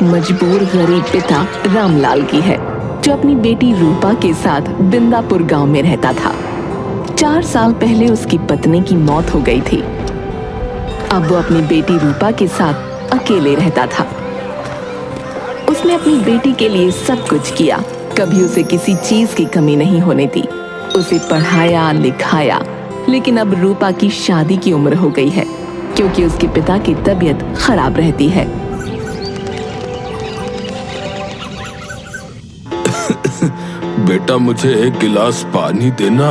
एक मजबूर गरीब पिता रामलाल की है, जो अपनी बेटी रूपा के साथ बिंदापुर गांव में रहता था। 4 साल पहले उसकी पत्नी की मौत हो गई थी। अब वो अपनी बेटी रूपा के साथ अकेले रहता था। उसने अपनी बेटी के लिए सब कुछ किया, कभी उसे किसी चीज की कमी नहीं होने दी। उसे पढ़ाया लिखाया, लेकिन अब रूपा की शादी की उम्र हो गई है, क्योंकि उसके पिता की तबीयत खराब रहती है। बेटा, मुझे एक गिलास पानी देना।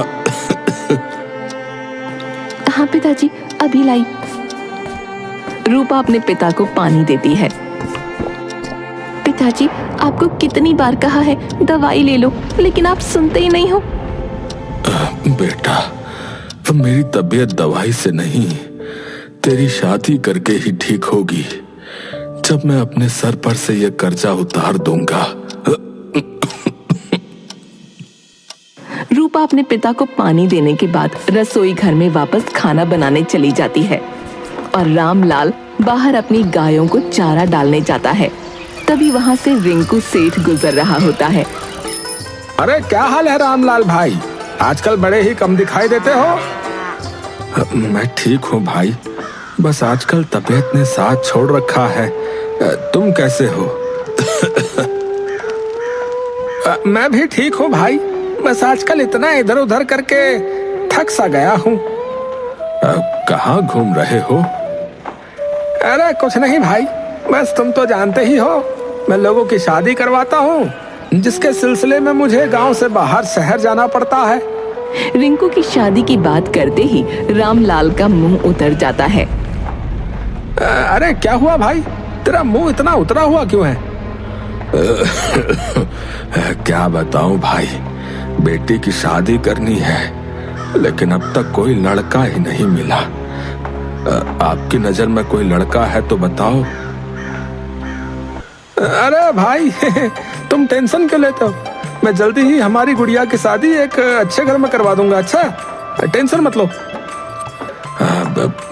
हाँ पिताजी, अभी लाई। रूपा अपने पिता को पानी देती है। पिताजी, आपको कितनी बार कहा है दवाई ले लो, लेकिन आप सुनते ही नहीं हो। बेटा, मेरी तबीयत दवाई से नहीं, तेरी शादी करके ही ठीक होगी, जब मैं अपने सर पर से यह कर्जा उतार दूंगा। रूपा अपने पिता को पानी देने के बाद रसोई घर में वापस खाना बनाने चली जाती है और रामलाल बाहर अपनी गायों को चारा डालने जाता है। तभी वहां से रिंकू सेठ गुजर रहा होता है। अरे क्या हाल है रामलाल भाई, आजकल बड़े ही कम दिखाई देते हो। मैं ठीक हूँ भाई, बस आजकल तबीयत ने साथ छोड़ रखा है। तुम कैसे हो? मैं भी ठीक हूँ भाई, बस आजकल इतना इधर उधर करके थक सा गया हूँ। कहाँ घूम रहे हो? अरे कुछ नहीं भाई, बस तुम तो जानते ही हो, मैं लोगों की शादी करवाता हूँ, जिसके सिलसिले में मुझे गांव से बाहर शहर जाना पड़ता है। रिंकू की शादी की बात करते ही रामलाल का मुंह उतर जाता है। अरे क्या हुआ भाई, तेरा मुंह इतना उतरा हुआ क्यों है? क्या बताऊं भाई, बेटी की शादी करनी है, लेकिन अब तक कोई लड़का ही नहीं मिला। आपकी नजर में कोई लड़का है तो बताओ। अरे भाई तुम टेंशन क्यों लेते हो, मैं जल्दी ही हमारी गुड़िया की शादी एक अच्छे घर में करवा दूंगा। अच्छा, टेंशन मत लो।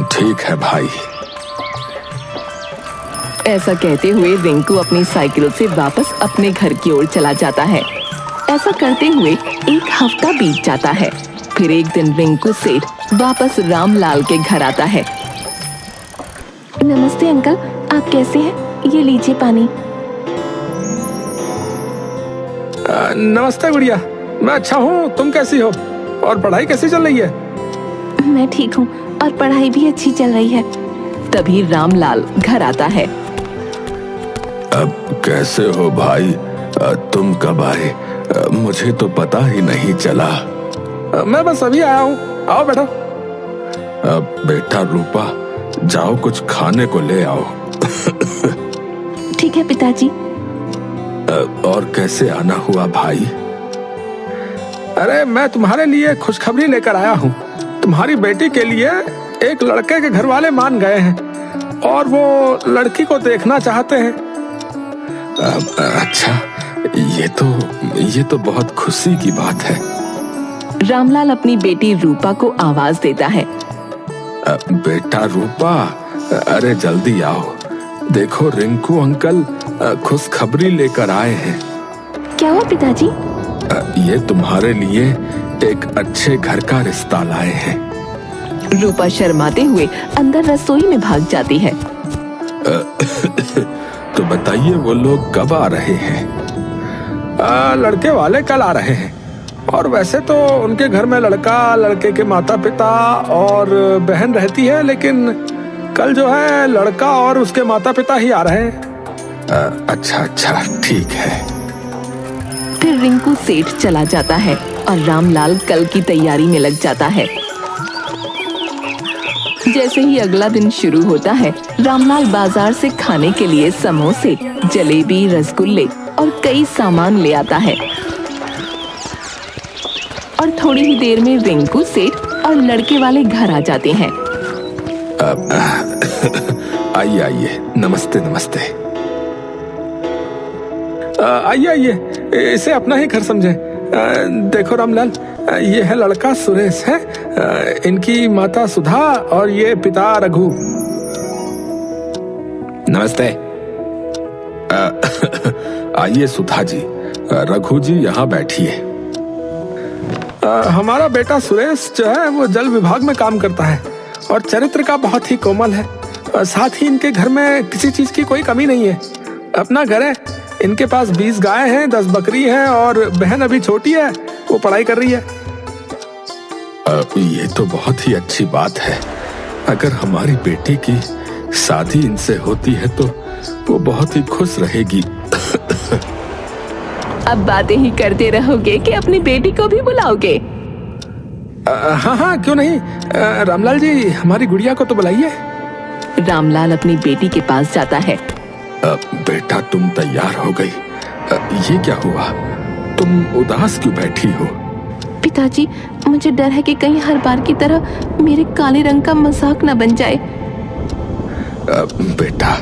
ठीक है भाई। ऐसा कहते हुए रिंकू अपनी साइकिल से वापस अपने घर की ओर चला जाता है। ऐसा करते हुए 1 हफ्ता बीत जाता है। फिर एक दिन रिंकू सेठ वापस रामलाल के घर आता है। नमस्ते अंकल, आप कैसे हैं? ये लीजिए पानी। नमस्ते गुड़िया, मैं अच्छा हूँ, तुम कैसी हो और पढ़ाई कैसी चल रही है? मैं ठीक हूँ और पढ़ाई भी अच्छी चल रही है। तभी रामलाल घर आता है। अब कैसे हो भाई, तुम कब आए? मुझे तो पता ही नहीं चला। मैं बस अभी आया हूँ, आओ बैठो। बेटा रूपा, जाओ कुछ खाने को ले आओ। ठीक है पिताजी। और कैसे आना हुआ भाई? अरे मैं तुम्हारे लिए खुशखबरी लेकर आया हूँ। तुम्हारी बेटी के लिए एक लड़के के घर वाले मान गए हैं और वो लड़की को देखना चाहते हैं। अच्छा, ये तो बहुत खुशी की बात है। रामलाल अपनी बेटी रूपा को आवाज देता है। बेटा रूपा, अरे जल्दी आओ, देखो रिंकू अंकल खुशखबरी लेकर आए हैं। क्या हुआ पिताजी? ये तुम्हारे लिए एक अच्छे घर का रिश्ता लाए हैं। रूपा शर्माते हुए अंदर रसोई में भाग जाती है। तो बताइए वो लोग कब आ रहे हैं? लड़के वाले कल आ रहे हैं, और वैसे तो उनके घर में लड़का, लड़के के माता पिता और बहन रहती है, लेकिन कल जो है लड़का और उसके माता पिता ही आ रहे हैं। अच्छा, ठीक है। फिर रिंकू सेठ चला जाता है और रामलाल कल की तैयारी में लग जाता है। जैसे ही अगला दिन शुरू होता है, रामलाल बाजार से खाने के लिए समोसे, जलेबी, रसगुल्ले और कई सामान ले आता है। और थोड़ी ही देर में रिंकू सेठ और लड़के वाले घर आ जाते हैं। आइए, नमस्ते। आइए, इसे अपना ही घर समझे। देखो रामलाल, ये है लड़का सुरेश है, इनकी माता सुधा और ये पिता रघु। नमस्ते। आइए सुधा जी, रघु जी यहाँ बैठिए। हमारा बेटा सुरेश जो है वो जल विभाग में काम करता है और चरित्र का बहुत ही कोमल है। साथ ही इनके घर में किसी चीज की कोई कमी नहीं है। अपना घर है, इनके पास 20 गाय हैं, 10 बकरी हैं और बहन अभी छोटी है, वो पढ़ाई कर रही है। ये तो बहुत ही अच्छी बात है। अगर हमारी बेटी की शादी इनसे होती है तो वो बहुत ही खुश रहेगी। अब बातें ही करते रहोगे कि अपनी बेटी को भी बुलाओगे? हाँ हाँ, क्यों नहीं। रामलाल जी, हमारी गुड़िया को तो बुलाइए। रामलाल अपनी बेटी के पास जाता है। बेटा, तुम तैयार हो गई? ये क्या हुआ? तुम उदास क्यों बैठी हो? पिताजी, मुझे डर है कि कहीं हर बार की तरह मेरे काले रंग का मजाक न बन जाए। बेटा,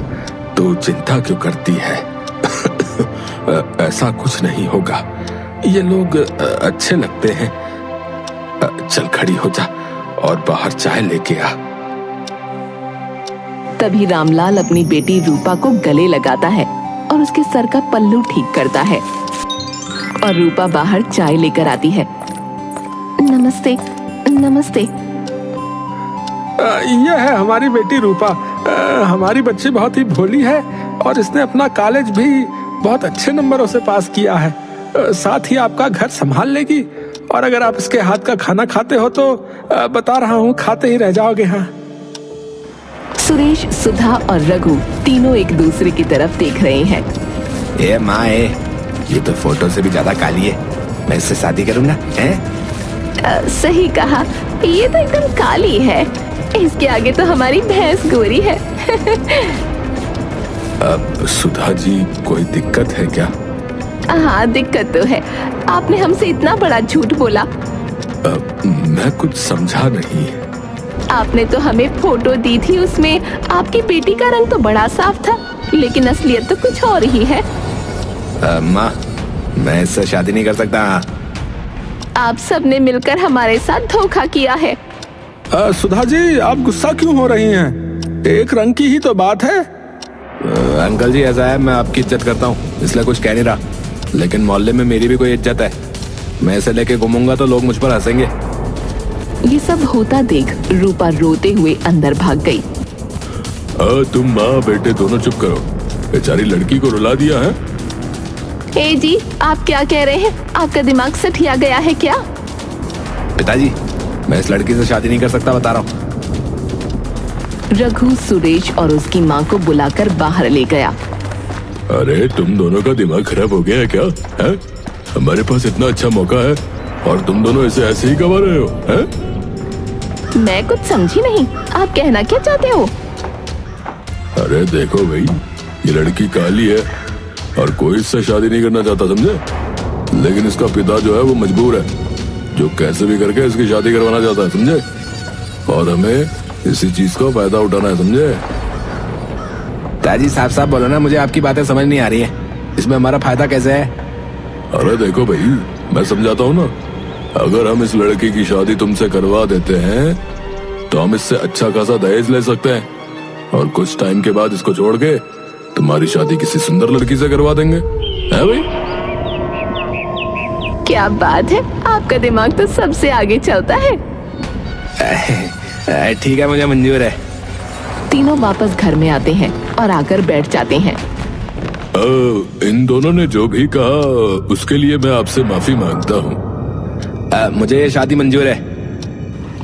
तू चिंता क्यों करती है? ऐसा कुछ नहीं होगा। ये लोग अच्छे लगते हैं। चल खड़ी हो जा और बाहर चाय लेके आ। तभी रामलाल अपनी बेटी रूपा को गले लगाता है और उसके सर का पल्लू ठीक करता है और रूपा बाहर चाय लेकर आती है। नमस्ते। नमस्ते। यह है हमारी बेटी रूपा। हमारी बच्ची बहुत ही भोली है और इसने अपना कॉलेज भी बहुत अच्छे नंबरों से पास किया है। साथ ही आपका घर संभाल लेगी और अगर आप इसके हाथ का खाना खाते हो तो बता रहा हूँ, खाते ही रह जाओगे। हाँ। सुरेश, सुधा और रघु तीनों एक दूसरे की तरफ देख रहे हैं। ए माँ, ये तो फोटो से भी ज्यादा काली है। मैं इससे शादी करूंगा। सही कहा, ये तो एकदम काली है। इसके आगे तो हमारी भैंस गोरी है। अब सुधा जी, कोई दिक्कत है क्या? हाँ, दिक्कत तो है। आपने हमसे इतना बड़ा झूठ बोला। मैं कुछ समझा नहीं। आपने तो हमें फोटो दी थी, उसमें आपकी बेटी का रंग तो बड़ा साफ था, लेकिन असलियत तो कुछ और ही है। माँ, मैं इससे शादी नहीं कर सकता। आप सबने मिलकर हमारे साथ धोखा किया है। सुधा जी, आप गुस्सा क्यों हो रही हैं? एक रंग की ही तो बात है। अंकल जी, ऐसा है, मैं आपकी इज्जत करता हूँ इसलिए कुछ कह नहीं रहा, लेकिन मोहल्ले में मेरी भी कोई इज्जत है। मैं इसे लेके घूमूंगा तो लोग मुझ पर हंसेंगे। ये सब होता देख रूपा रोते हुए अंदर भाग गई। तुम माँ बेटे दोनों चुप करो। बेचारी लड़की को रुला दिया है। ए जी, आप क्या कह रहे हैं? आपका दिमाग सठिया गया है क्या? पिताजी, मैं इस लड़की से शादी नहीं कर सकता, बता रहा हूँ। रघु सुरेश और उसकी माँ को बुलाकर बाहर ले गया। अरे तुम दोनों का दिमाग खराब हो गया है क्या? है? हमारे पास इतना अच्छा मौका है और तुम दोनों इसे ऐसे ही गवा रहे हो? है? मैं कुछ समझी नहीं, आप कहना क्या चाहते हो? अरे देखो भाई, ये लड़की काली है और कोई इससे शादी नहीं करना चाहता, समझे? लेकिन इसका पिता जो है वो मजबूर है, जो कैसे भी करके इसकी शादी करवाना चाहता है, समझे? और हमें इसी चीज का फायदा उठाना है, समझे? दादी, साफ बोलो ना, मुझे आपकी बातें समझ नहीं आ रही है। इसमें हमारा फायदा कैसे है? अरे देखो भाई, मैं समझाता हूँ ना। अगर हम इस लड़की की शादी तुमसे करवा देते हैं तो हम इससे अच्छा खासा दहेज ले सकते हैं और कुछ टाइम के बाद इसको छोड़ के तुम्हारी शादी किसी सुंदर लड़की से करवा देंगे, है भाई? क्या बात है, आपका दिमाग तो सबसे आगे चलता है। ठीक है, मुझे मंजूर है। तीनों वापस घर में आते हैं और आकर बैठ जाते हैं। इन दोनों ने जो भी कहा उसके लिए मैं आपसे माफी मांगता हूँ। मुझे ये शादी मंजूर है।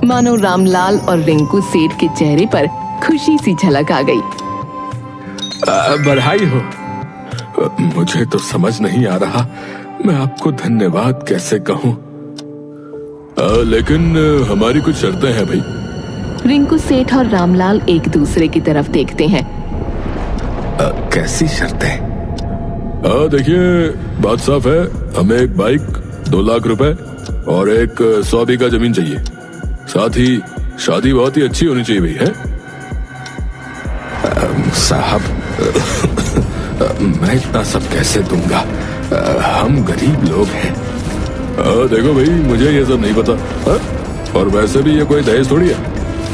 मानो रामलाल और रिंकू सेठ के चेहरे पर खुशी सी झलक आ गई। बधाई हो। मुझे तो समझ नहीं आ रहा मैं आपको धन्यवाद कैसे कहूँ। लेकिन हमारी कुछ शर्तें हैं भाई। रिंकू सेठ और रामलाल एक दूसरे की तरफ देखते हैं। कैसी शर्तें? देखिए, बात साफ है, हमें एक बाइक, 2 लाख रुपए और एक 100 बीघा जमीन चाहिए। साथ ही शादी बहुत ही अच्छी होनी चाहिए भाई, है? साहब, मैं इतना सब कैसे दूंगा? हम गरीब लोग हैं। देखो भाई, मुझे ये सब नहीं पता। और वैसे भी ये कोई दहेज थोड़ी है।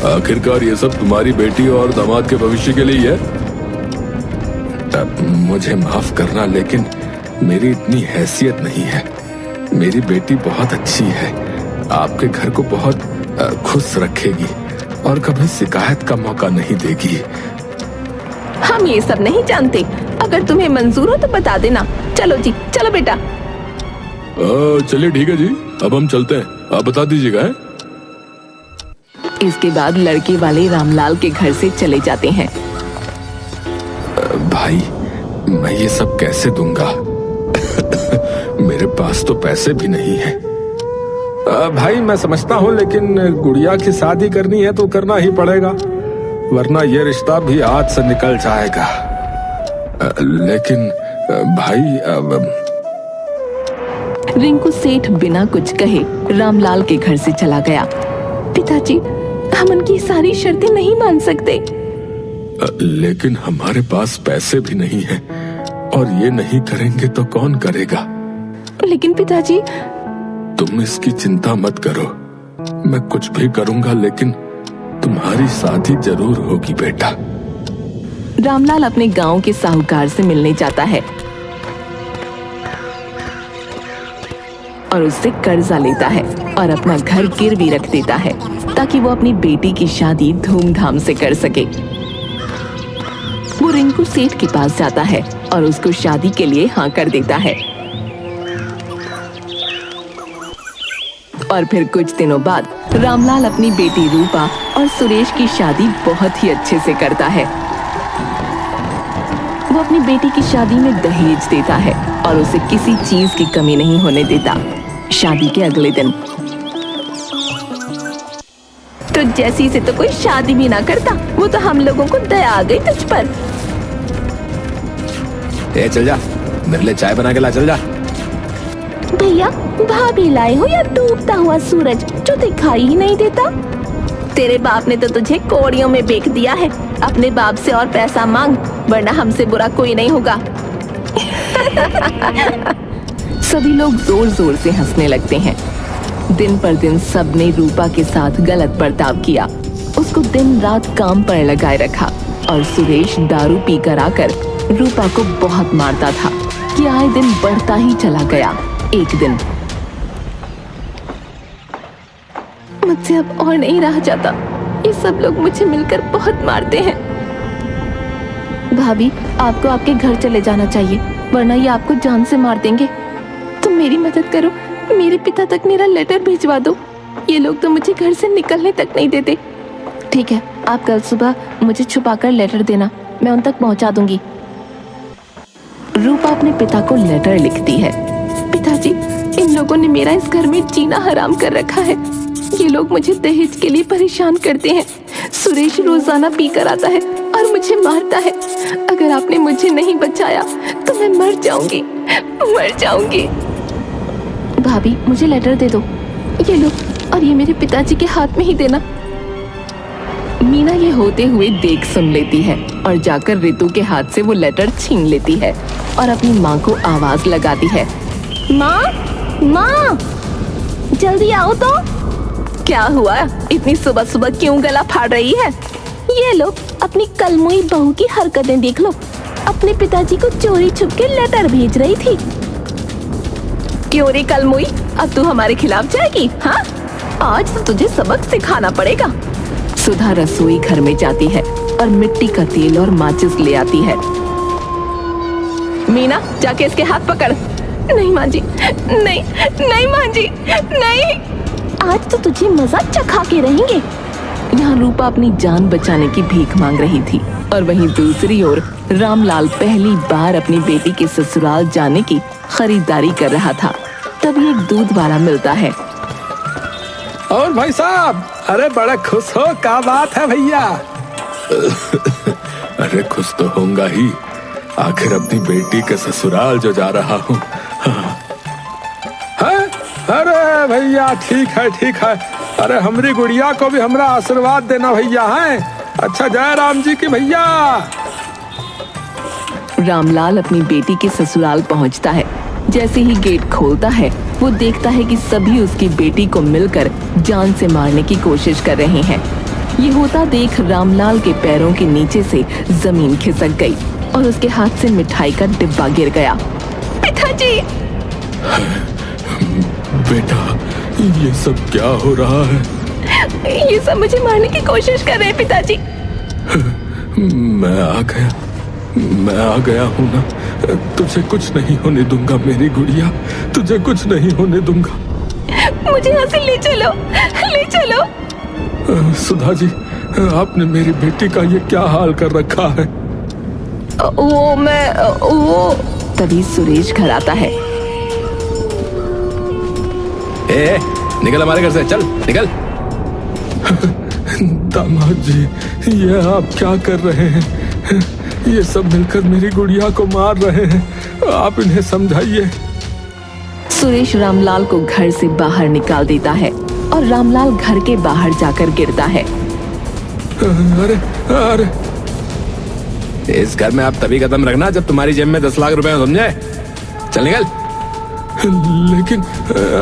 आखिरकार ये सब तुम्हारी बेटी और दामाद के भविष्य के लिए ही है। मुझे माफ करना, लेकिन मेरी इतनी हैसियत नहीं है। मेरी बेटी बहुत अच्छी है, आपके घर को बहुत खुश रखेगी और कभी शिकायत का मौका नहीं देगी। हम ये सब नहीं जानते। अगर तुम्हें मंजूर हो तो बता देना। चलो जी, चलो बेटा। चलिए ठीक है जी, अब हम चलते हैं। आप बता दीजिएगा। इसके बाद लड़के वाले रामलाल के घर से चले जाते हैं। भाई, मैं ये सब कैसे दूंगा? मेरे पास तो पैसे भी नहीं है। भाई मैं समझता हूँ, लेकिन गुड़िया की शादी करनी है तो करना ही पड़ेगा, वरना ये रिश्ता भी हाथ से निकल जाएगा। लेकिन भाई रिंकू सेठ बिना कुछ कहे रामलाल के घर से चला गया। पिताजी, हम उनकी सारी शर्तें नहीं मान सकते। लेकिन हमारे पास पैसे भी नहीं है, और ये नहीं करेंगे तो कौन करेगा? लेकिन पिताजी। तुम इसकी चिंता मत करो, मैं कुछ भी करूंगा, लेकिन तुम्हारी शादी जरूर होगी बेटा। रामलाल अपने गांव के साहूकार से मिलने जाता है और उससे कर्जा लेता है और अपना घर गिरवी रख देता है ताकि वो अपनी बेटी की शादी धूमधाम से कर सके। वो रिंकू सेठ के पास जाता है और उसको शादी के लिए हाँ कर देता है। और फिर कुछ दिनों बाद रामलाल अपनी बेटी रूपा और सुरेश की शादी बहुत ही अच्छे से करता है। वो अपनी बेटी की शादी में दहेज देता है और उसे किसी चीज की कमी नहीं होने देता। शादी के अगले दिन तो जैसी से तो कोई शादी भी ना करता, वो तो हम लोगों को दया आ गई तुझ पर। चल जा, मेरे लिए चाय बना के ला। चल जा। भैया, भाभी लाए हो या डूबता हुआ सूरज जो दिखाई ही नहीं देता? तेरे बाप ने तो तुझे कौड़ियों में बेच दिया है। अपने बाप से और पैसा मांग, वरना हमसे बुरा कोई नहीं होगा। सभी लोग जोर जोर से हंसने लगते हैं। दिन पर दिन सबने रूपा के साथ गलत बर्ताव किया। उसको दिन रात काम पर लगाए रखा और सुरेश दारू पीकर आकर रूपा को बहुत मारता था कि आए दिन बढ़ता ही चला गया। एक दिन, मुझसे अब और नहीं रहा जाता, ये सब लोग मुझे मिलकर बहुत मारते हैं। भाभी, आपको आपके घर चले जाना चाहिए, वरना ये आपको जान से मार देंगे। तुम मेरी मदद करो, मेरे पिता तक मेरा लेटर भिजवा दो। ये लोग तो मुझे घर से निकलने तक नहीं देते। ठीक है, आप कल सुबह मुझे छुपाकर लेटर देना, मैं उन तक पहुंचा दूंगी। रूपा अपने पिता को लेटर लिखती है। पिताजी, इन लोगों ने मेरा इस घर में जीना हराम कर रखा है। ये लोग मुझे दहेज के लिए परेशान करते हैं। सुरेश रोजाना पीकर आता है और मुझे मारता है। अगर आपने मुझे नहीं बचाया तो मैं मर जाऊंगी। भाभी, मुझे लेटर दे दो। ये लो, और ये मेरे पिताजी के हाथ में ही देना। मीना ये होते हुए देख सुन लेती है और जाकर रितु के हाथ से वो लेटर छीन लेती है और अपनी माँ को आवाज लगाती है। माँ, जल्दी आओ तो। क्या हुआ? इतनी सुबह सुबह क्यों गला फाड़ रही है? ये लो, अपनी कलमुई बहू की हरकतें देख लो। अपने पिताजी को चोरी छुप के लेटर भेज रही थी। क्यों रे कलमुई, अब तू हमारे खिलाफ जाएगी? हाँ, आज तो तुझे सबक सिखाना पड़ेगा। सुधा रसोई घर में जाती है और मिट्टी का तेल और माचिस ले आती है। मीना, जाके इसके हाथ पकड़। नहीं माँ जी, नहीं माँ जी, नहीं। आज तो तुझे मजा चखा के रहेंगे। यहाँ रूपा अपनी जान बचाने की भीख मांग रही थी और वहीं दूसरी ओर रामलाल पहली बार अपनी बेटी के ससुराल जाने की खरीदारी कर रहा था। तभी एक दूध वाला मिलता है। और भाई साहब, अरे बड़ा खुश हो, क्या बात है भैया? अरे खुश तो होऊंगा ही, आखिर अपनी बेटी के ससुराल जो जा रहा हूँ। अरे भैया, ठीक है। अरे हमारी गुड़िया को भी हमरा आशीर्वाद देना भैया। है अच्छा, जय राम जी की भैया। रामलाल अपनी बेटी के ससुराल पहुंचता है। जैसे ही गेट खोलता है, वो देखता है कि सभी उसकी बेटी को मिलकर जान से मारने की कोशिश कर रहे हैं। ये होता देख रामलाल के पैरों के नीचे से जमीन खिसक गई और उसके हाथ से मिठाई का डिब्बा गिर गया। पिताजी! बेटा, ये सब क्या हो रहा है? ये सब मुझे मारने की कोशिश कर रहे हैं पिताजी। मैं आ गया हूँ ना। तुझे कुछ नहीं होने दूंगा मेरी गुड़िया, तुझे कुछ नहीं होने दूंगा। मुझे यहाँ से ले चलो, ले चलो। सुधा जी, आपने मेरी बेटी का ये क्या हाल कर रखा है? वो तभी सुरेश घर आता है। ए, निकल हमारे घर से, चल निकल। दामाद जी, ये आप क्या कर रहे हैं? ये सब मिलकर मेरी गुड़िया को मार रहे हैं, आप इन्हें समझाइए। सुरेश रामलाल को घर से बाहर निकाल देता है और रामलाल घर के बाहर जाकर गिरता है। अरे इस घर में आप तभी कदम रखना जब तुम्हारी जेब में 10 लाख रुपए हो, समझे? चल निकल। लेकिन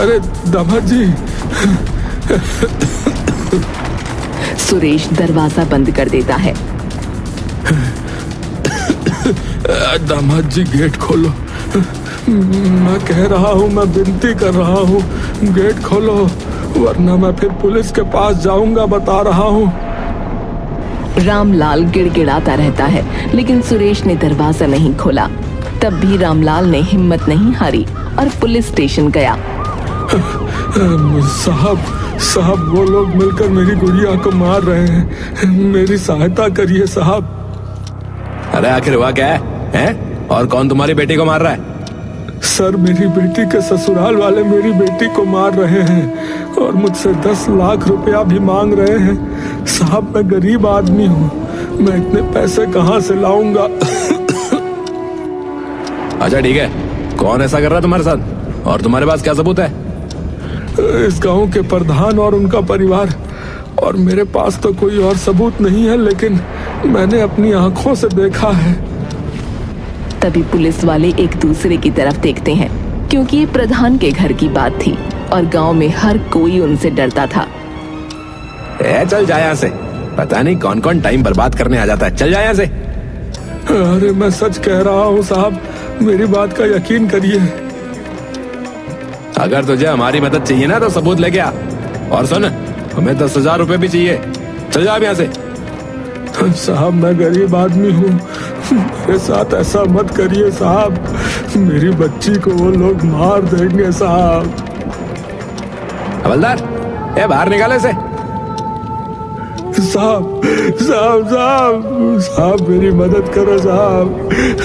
अरे दामाद जी। सुरेश दरवाजा बंद कर देता है। दामाद जी, गेट खोलो। मैं कह रहा हूँ, मैं विनती कर रहा हूँ, गेट खोलो, वरना मैं फिर पुलिस के पास जाऊंगा, बता रहा हूँ। रामलाल गिड़गिड़ाता रहता है, लेकिन सुरेश ने दरवाजा नहीं खोला। तब भी रामलाल ने हिम्मत नहीं हारी और पुलिस स्टेशन गया। साहब, वो लोग मिलकर मेरी गुड़िया को मार रहे हैं, मेरी सहायता करिए साहब। अरे आखिर हुआ क्या है? और कौन तुम्हारी बेटी को मार रहा है? सर, मेरी बेटी के ससुराल वाले मेरी बेटी को मार रहे हैं और मुझसे 10 लाख रुपया भी मांग रहे हैं। साहब, मैं गरीब आदमी हूँ, मैं इतने पैसे कहाँ से लाऊंगा? अच्छा ठीक है, कौन ऐसा कर रहा है तुम्हारे साथ और तुम्हारे पास क्या सबूत है? इस गांव के प्रधान और उनका परिवार, और मेरे पास तो कोई और सबूत नहीं है, लेकिन मैंने अपनी आंखों से देखा है। तभी पुलिस वाले एक दूसरे की तरफ देखते हैं, क्योंकि ये प्रधान के घर की बात थी और गांव में हर कोई उनसे डरता था। चल जा यहाँ से, पता नहीं कौन कौन टाइम बर्बाद करने आ जाता है। चल जा यहाँ से। अरे मैं सच कह रहा हूँ साहब, मेरी बात का यकीन करिए। अगर तुझे हमारी मदद चाहिए ना तो सबूत लेके आ, और सुन, हमें 10,000 रुपए भी चाहिए। चल जा यहाँ से। साहब, मैं गरीब आदमी हूँ, मेरे साथ ऐसा मत करिए साहब, मेरी बच्ची को वो लोग मार देंगे साहब। हवलदार, बाहर निकाले से। साहब, मेरी मदद करो साहब,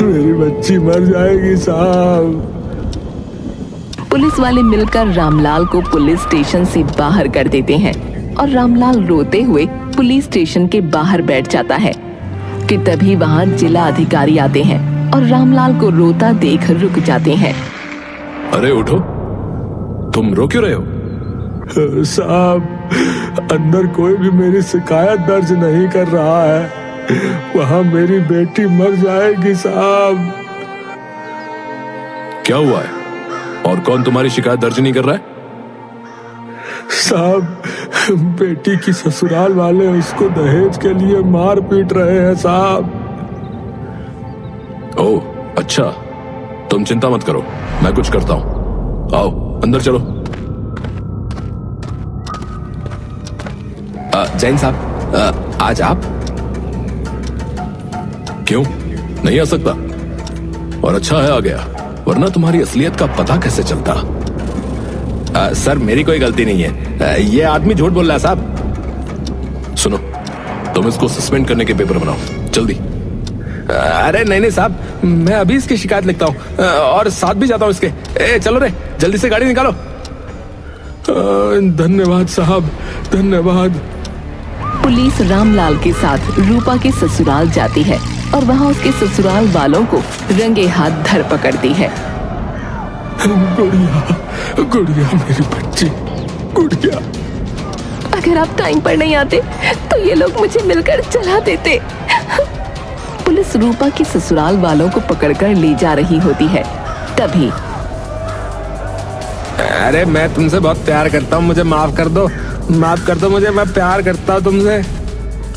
मेरी बच्ची मर जाएगी साहब। पुलिस वाले मिलकर रामलाल को पुलिस स्टेशन से बाहर कर देते हैं और रामलाल रोते हुए पुलिस स्टेशन के बाहर बैठ जाता है कि तभी वहाँ जिला अधिकारी आते हैं और रामलाल को रोता देख रुक जाते हैं। अरे उठो, तुम रो क्यों रहे हो? साहब, अंदर कोई भी मेरी शिकायत दर्ज नहीं कर रहा है, वहाँ मेरी बेटी मर जाएगी साहब। क्या हुआ है और कौन तुम्हारी शिकायत दर्ज नहीं कर रहा है? साहब, बेटी की ससुराल वाले उसको दहेज के लिए मार पीट रहे हैं साहब। ओह अच्छा, तुम चिंता मत करो, मैं कुछ करता हूँ। आओ अंदर चलो। जैन साहब, आज आप? क्यों नहीं आ सकता? और अच्छा है आ गया, वरना तुम्हारी असलियत का पता कैसे चलता? सर, मेरी कोई गलती नहीं है, ये आदमी झूठ बोल रहा है साहब। सुनो, तुम इसको सस्पेंड करने के पेपर बनाओ जल्दी। अरे नहीं साहब, मैं अभी इसकी शिकायत लिखता हूँ और साथ भी जाता हूँ इसके। चलो रे, जल्दी से गाड़ी निकालो। धन्यवाद साहब, धन्यवाद। पुलिस रामलाल के साथ रूपा के ससुराल जाती है और वहाँ उसके ससुराल वालों को रंगे हाथ धर पकड़ती है। गुड़िया मेरी बच्ची, गुड़िया। अगर आप टाइम पर नहीं आते तो ये लोग मुझे मिलकर जला देते। पुलिस रूपा के ससुराल वालों को पकड़कर ले जा रही होती है। तभी अरे मैं तुमसे बहुत प्यार करता हूँ, मुझे माफ कर दो, माफ कर दो मुझे, मैं प्यार करता हूँ तुमसे।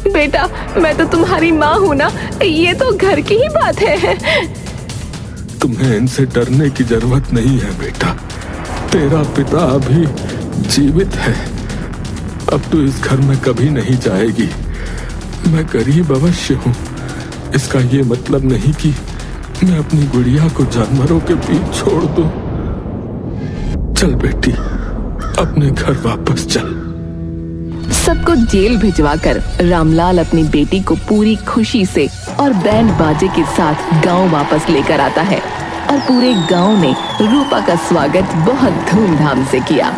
बेटा, मैं तो तुम्हारी माँ हूँ ना, ये तो घर की ही बात है। तुम्हें इनसे डरने की जरूरत नहीं है बेटा। तेरा पिता अभी जीवित है। अब तू इस घर में कभी नहीं जाएगी। मैं गरीब अवश्य हूँ, इसका ये मतलब नहीं कि मैं अपनी गुड़िया को जानवरों के बीच छोड़ दूं। चल बेटी, अपने घर वापस चल। सबको जेल भिजवाकर रामलाल अपनी बेटी को पूरी खुशी से और बैंड बाजे के साथ गांव वापस लेकर आता है और पूरे गांव ने रूपा का स्वागत बहुत धूमधाम से किया।